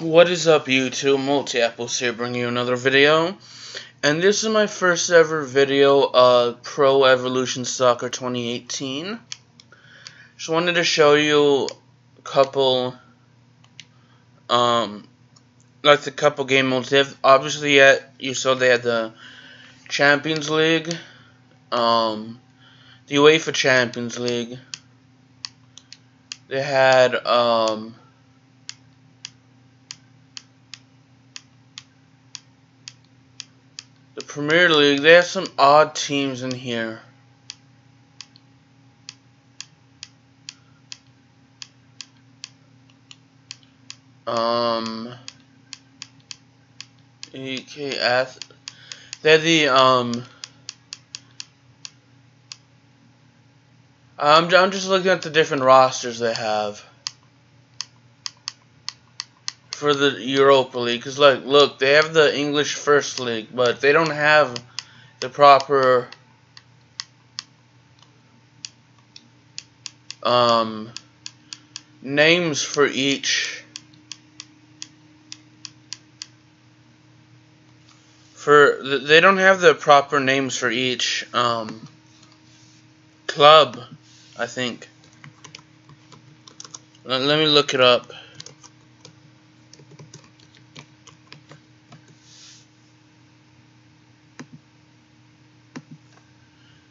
What is up, YouTube? Multi-Apples here, bringing you another video. And this is my first ever video of Pro Evolution Soccer 2018. Just wanted to show you a couple, like the couple game modes. They have, obviously, you saw they had the Champions League, the UEFA Champions League. They had, the Premier League. They have some odd teams in here. EKS. They're the I'm just looking at the different rosters they have for the Europa League. Cause look, they have the English First League, but they don't have the proper names for each. They don't have the proper names for each club, I think. Let me look it up.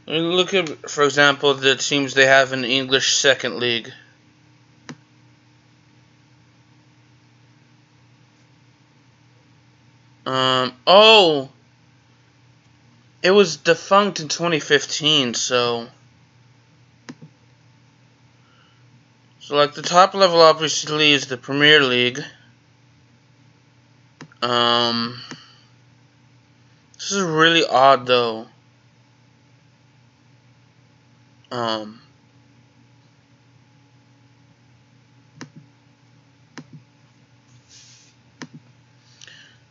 Let me look at, for example, the teams they have in the English Second League. Oh! It was defunct in 2015, so like the top level obviously is the Premier League. This is really odd though.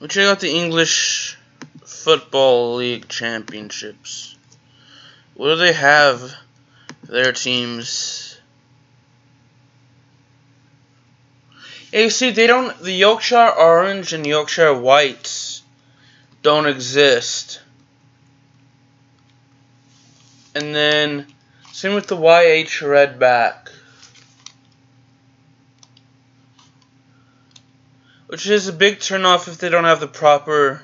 We'll check out the English Football League Championships. What do they have for their teams? Yeah, you see, the Yorkshire Orange and Yorkshire Whites don't exist. And then, same with the YH Redback. Which is a big turnoff if they don't have the proper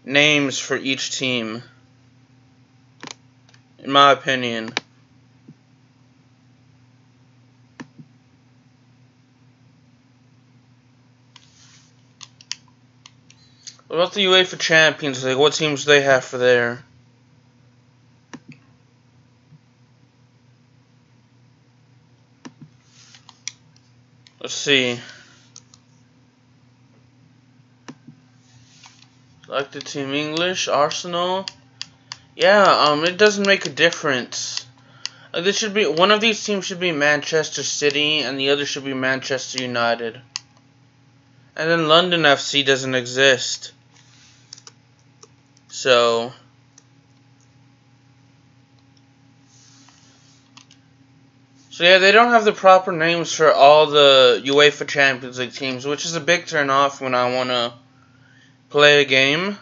names for each team, in my opinion. What about the UEFA Champions League? What teams do they have for there? Let's see. Like the team English, Arsenal. Yeah, it doesn't make a difference. This should be, one of these teams should be Manchester City and the other should be Manchester United. And then London FC doesn't exist. So yeah, they don't have the proper names for all the UEFA Champions League teams, which is a big turn off when I want to play a game.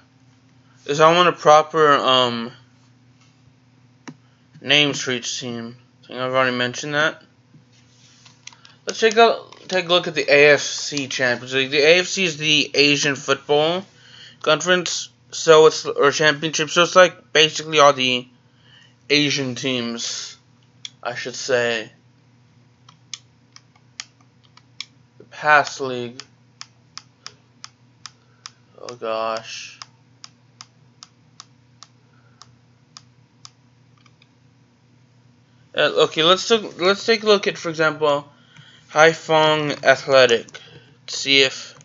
Is I want a proper names for each team. I think I've already mentioned that. Let's take a look at the AFC Champions League. The AFC is the Asian Football Conference, so it's, or championship. So it's like basically all the Asian teams, I should say. The PAS League. Oh gosh. Okay, let's take a look at, for example, Haiphong Athletic. See if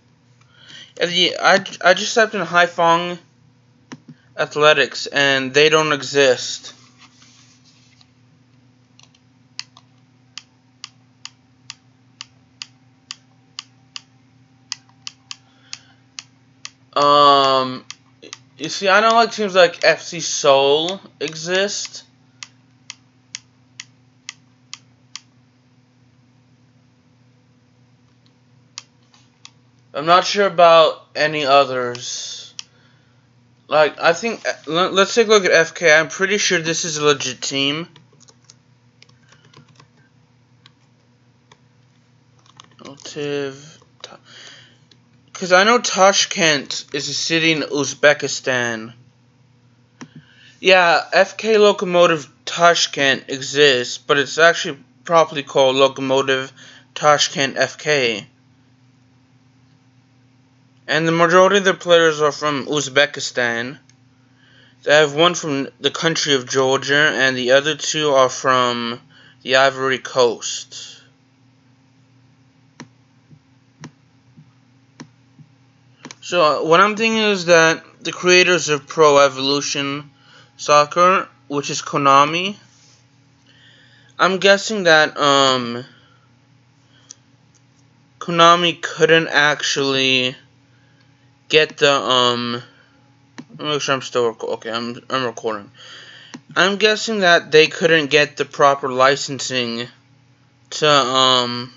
I just typed in Haiphong Athletics and they don't exist. You see, I know like teams like FC Seoul exist. I'm not sure about any others. Like, I think, let's take a look at FK. I'm pretty sure this is a legit team. Because I know Tashkent is a city in Uzbekistan. Yeah, FK Lokomotiv Tashkent exists, but it's actually properly called Lokomotiv Tashkent FK. And the majority of the players are from Uzbekistan. They have one from the country of Georgia, and the other two are from the Ivory Coast. So what I'm thinking is that the creators of Pro Evolution Soccer, which is Konami, I'm guessing that Konami couldn't actually get the let me make sure I'm still okay. I'm recording. I'm guessing that they couldn't get the proper licensing to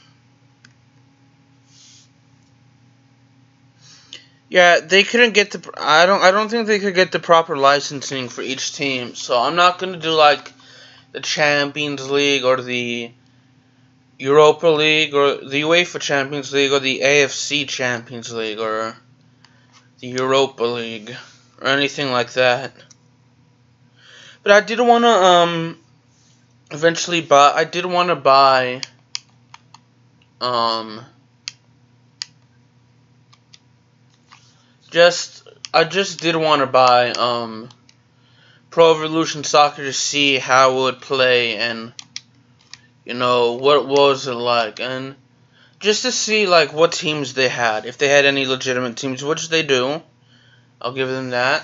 yeah, they couldn't get the I don't think they could get the proper licensing for each team. So I'm not going to do like the Champions League or the Europa League or the UEFA Champions League or the AFC Champions League or the Europa League or anything like that. But I did want to eventually buy. I did want to buy I just did want to buy Pro Evolution Soccer to see how it would play and you know what was it like, and just to see like what teams they had, if they had any legitimate teams, which they do. I'll give them that.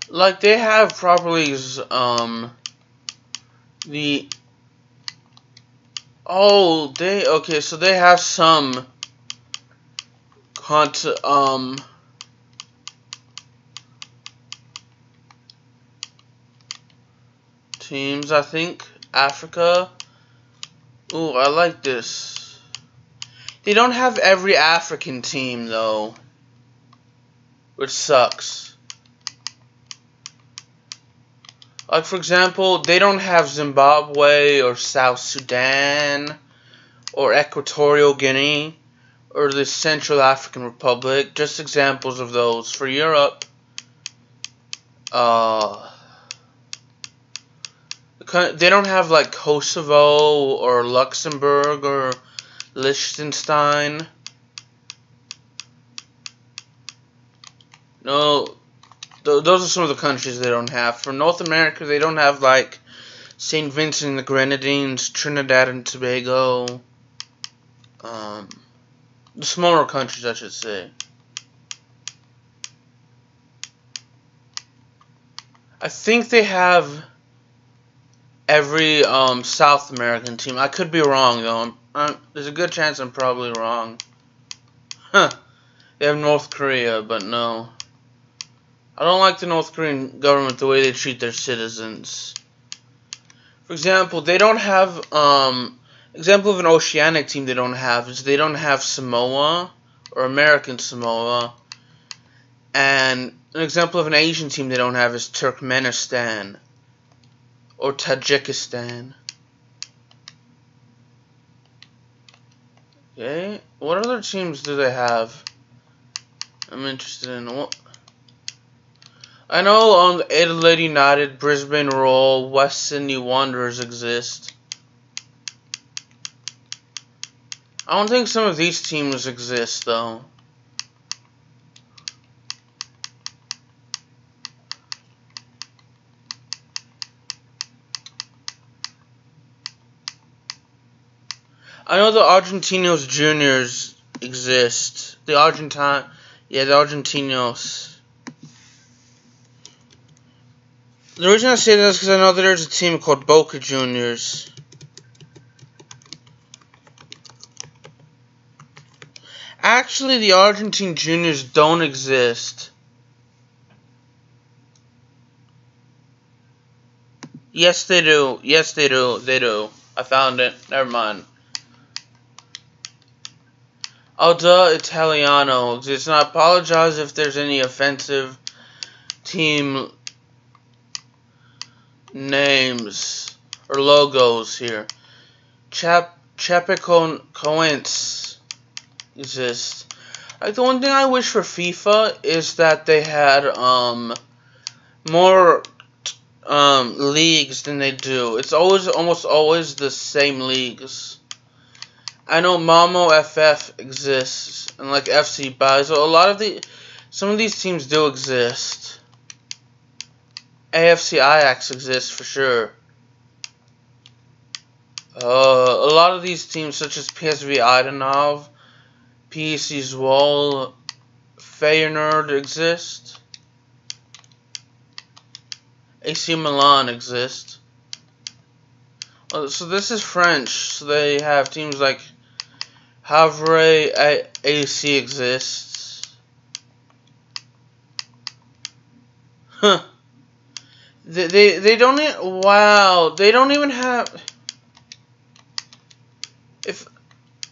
Like they have properly the okay, so they have some teams, I think. Africa. Ooh, I like this. They don't have every African team though, which sucks. Like for example, they don't have Zimbabwe or South Sudan or Equatorial Guinea or the Central African Republic. Just examples of those. For Europe, they don't have like Kosovo or Luxembourg or Liechtenstein. No, those are some of the countries they don't have. For North America, they don't have like St. Vincent and the Grenadines, Trinidad and Tobago. The smaller countries, I should say. I think they have every South American team. I could be wrong though. There's a good chance I'm probably wrong. Huh. They have North Korea, but no. I don't like the North Korean government, the way they treat their citizens. For example, they don't have, example of an oceanic team they don't have is they don't have Samoa, or American Samoa. And an example of an Asian team they don't have is Turkmenistan, or Tajikistan. Okay, what other teams do they have? I'm interested in what. I know Adelaide United, Brisbane Roar, West Sydney Wanderers exist. I don't think some of these teams exist though. I know the Argentinos Juniors exist. The Argentinos. The reason I say that is because I know that there's a team called Boca Juniors. Actually, the Argentine Juniors don't exist. Yes, they do. Yes, they do. They do. I found it. Never mind. Oh, duh, Italiano exists. And I apologize if there's any offensive team names or logos here. Chapecoense exists. Like, the one thing I wish for FIFA is that they had more leagues than they do. It's almost always the same leagues. I know Malmo FF exists and like FC Basel. Some of these teams do exist. AFC Ajax exists for sure. A lot of these teams such as PSV Eindhoven, PSV Zwolle, Feyenoord exist. AC Milan exists. So this is French. So they have teams like Havre AC exists. Huh. They don't wow, they don't even have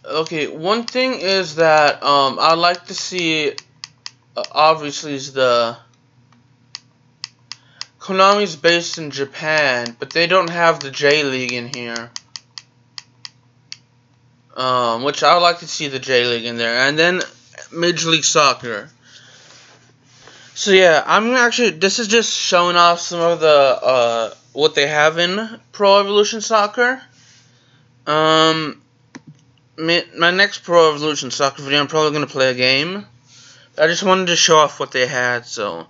okay, one thing is that I'd like to see obviously is the Konami's based in Japan, but they don't have the J League in here. Which I would like to see the J League in there, and then Major League Soccer. So yeah, this is just showing off some of the what they have in Pro Evolution Soccer. My next Pro Evolution Soccer video, I'm probably gonna play a game. I just wanted to show off what they had, so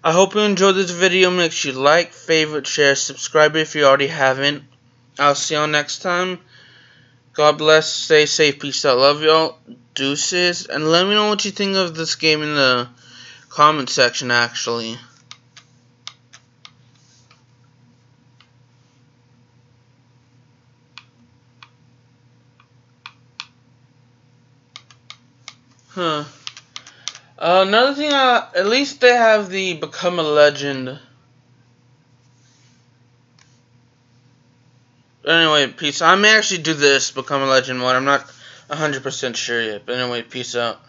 I hope you enjoyed this video. Make sure you like, favorite, share, subscribe if you already haven't. I'll see y'all next time. God bless, stay safe, peace out, love y'all, deuces, and let me know what you think of this game in the comment section, actually. Huh. Another thing, at least they have the Become a Legend. Anyway, peace. I may actually do this Become a Legend one. I'm not 100% sure yet. But anyway, peace out.